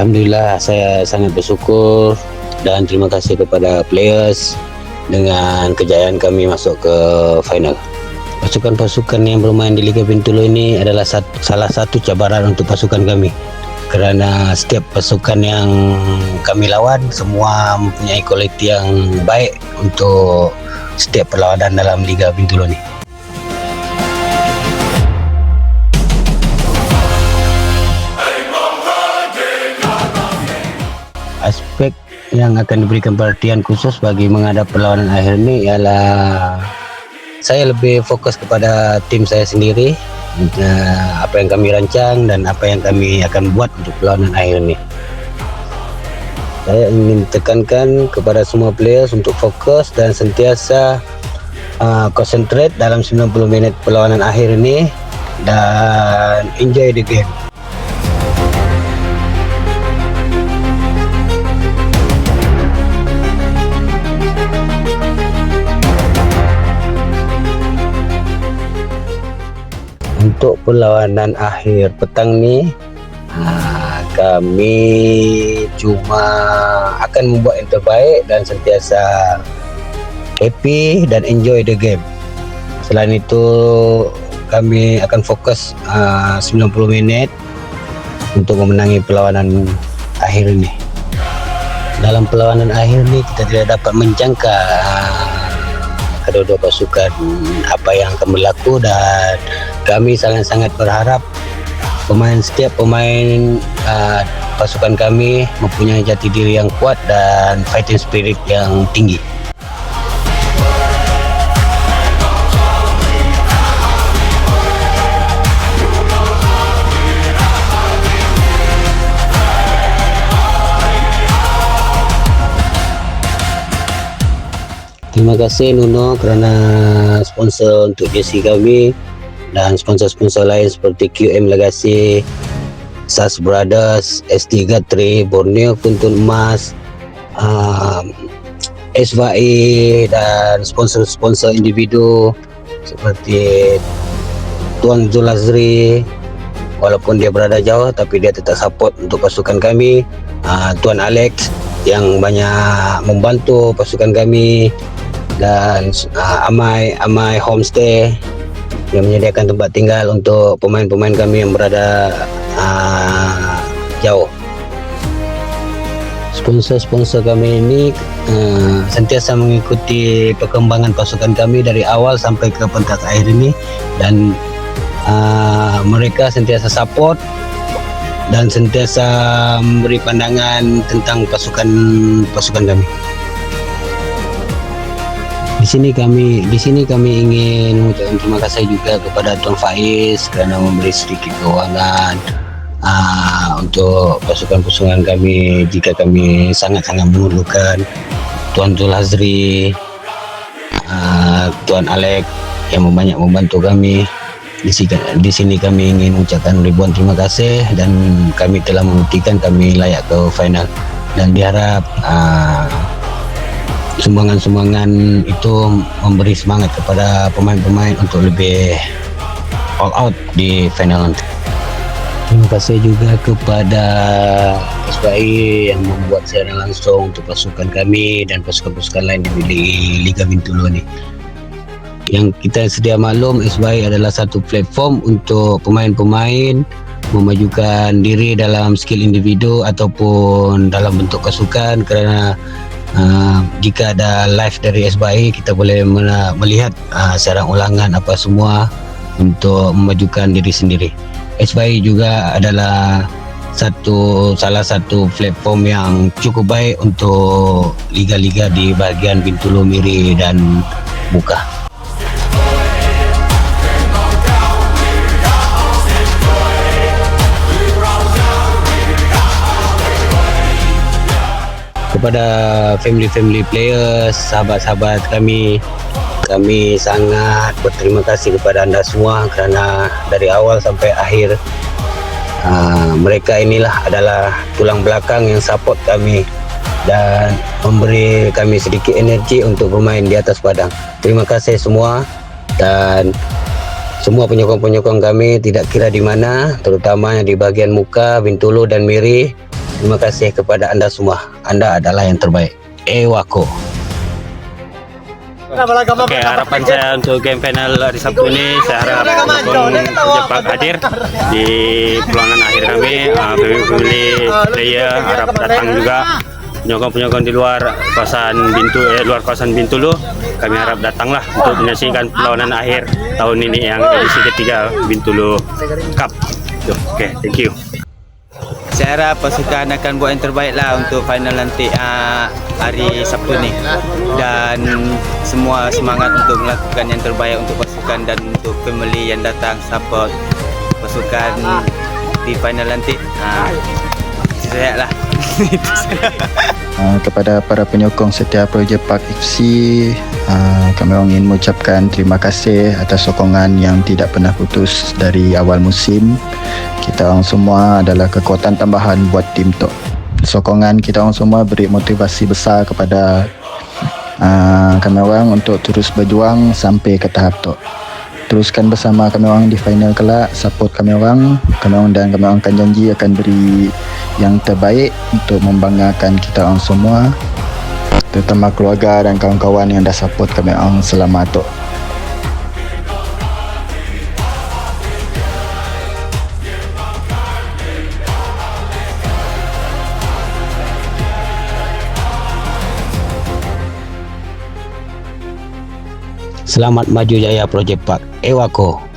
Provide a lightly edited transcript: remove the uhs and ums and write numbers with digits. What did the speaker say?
Alhamdulillah, saya sangat bersyukur dan terima kasih kepada players dengan kejayaan kami masuk ke final. Pasukan-pasukan yang bermain di Liga Bintulu ini adalah salah satu cabaran untuk pasukan kami, kerana setiap pasukan yang kami lawan semua mempunyai kualiti yang baik untuk setiap perlawanan dalam Liga Bintulu ini. Aspek yang akan diberikan perhatian khusus bagi menghadap perlawanan akhir ini ialah saya lebih fokus kepada tim saya sendiri, apa yang kami rancang dan apa yang kami akan buat untuk perlawanan akhir ini. Saya ingin tekankan kepada semua players untuk fokus dan sentiasa concentrate dalam 90 minit perlawanan akhir ini dan enjoy the game. Untuk perlawanan akhir petang ni, kami cuma akan membuat yang terbaik dan sentiasa happy dan enjoy the game. Selain itu, kami akan fokus 90 minit untuk memenangi perlawanan akhir ini. Dalam perlawanan akhir ini kita tidak dapat menjangka kedua-dua pasukan apa yang akan berlaku, dan kami sangat-sangat berharap setiap pemain pasukan kami mempunyai jati diri yang kuat dan fighting spirit yang tinggi. Terima kasih Nuno kerana sponsor untuk jersey kami dan sponsor-sponsor lain seperti QM Legacy, SAS Brothers, ST Gatri, Borneo Kuntun Emas, SVI dan sponsor-sponsor individu seperti Tuan Zulazri, walaupun dia berada jauh tapi dia tetap support untuk pasukan kami, Tuan Alex yang banyak membantu pasukan kami, dan Amai Homestay yang menyediakan tempat tinggal untuk pemain-pemain kami yang berada jauh. Sponsor-sponsor kami ini sentiasa mengikuti perkembangan pasukan kami dari awal sampai ke pentas akhir ini, dan mereka sentiasa support dan sentiasa memberi pandangan tentang pasukan kami. Di sini kami ingin mengucapkan terima kasih juga kepada Tuan Faiz kerana memberi sedikit kewangan untuk pasukan-pasukan kami jika kami sangat-sangat memerlukan. Tuan Zulazri, Tuan Alex yang banyak membantu kami. Di sini kami ingin mengucapkan ribuan terima kasih, dan kami telah membuktikan kami layak ke final, dan diharap sumbangan-sumbangan itu memberi semangat kepada pemain-pemain untuk lebih all out di final nanti. Terima kasih juga kepada SPI yang membuat siaran langsung untuk pasukan kami dan pasukan-pasukan lain di Liga Bintulu ini. Yang kita sedia maklum, SPI adalah satu platform untuk pemain-pemain memajukan diri dalam skill individu ataupun dalam bentuk pasukan, kerana jika ada live dari SBI kita boleh melihat siaran ulangan apa semua untuk memajukan diri sendiri. SBI juga adalah salah satu platform yang cukup baik untuk liga-liga di bahagian Bintulu, Miri dan Buka. Kepada family players, sahabat-sahabat kami sangat berterima kasih kepada anda semua kerana dari awal sampai akhir mereka inilah adalah tulang belakang yang support kami dan memberi kami sedikit energi untuk bermain di atas padang. Terima kasih semua, dan semua penyokong-penyokong kami tidak kira di mana, terutamanya di bahagian Muka, Bintulu dan Miri. Terima kasih kepada anda semua. Anda adalah yang terbaik. Ewako. Oke, harapan saya untuk game final hari Sabtu ini, saya harap pendukung cepat hadir di peluangan akhir kami. Pemilih player harap datang juga. Penyokong-penyokong di luar kawasan Bintulu, kami harap datanglah untuk menyaksikan perlawanan akhir tahun ini yang edisi ketiga Bintulu Cup. Oke, thank you. Saya harap pasukan akan buat yang terbaik lah untuk final nanti hari Sabtu ni, dan semua semangat untuk melakukan yang terbaik untuk pasukan dan untuk family yang datang support pasukan di final nanti. Saya lah. Kepada para penyokong setia Project Park FC, kami ingin mengucapkan terima kasih atas sokongan yang tidak pernah putus dari awal musim. Kita orang semua adalah kekuatan tambahan buat tim tu. Sokongan kita orang semua beri motivasi besar kepada kami orang untuk terus berjuang sampai ke tahap tu. Teruskan bersama kami orang di final kelak, support kami orang dan kami orang akan janji akan beri yang terbaik untuk membanggakan kita orang semua, terutama keluarga dan kawan-kawan yang dah support kami orang selama tu. Selamat maju jaya Project Park. Ewako.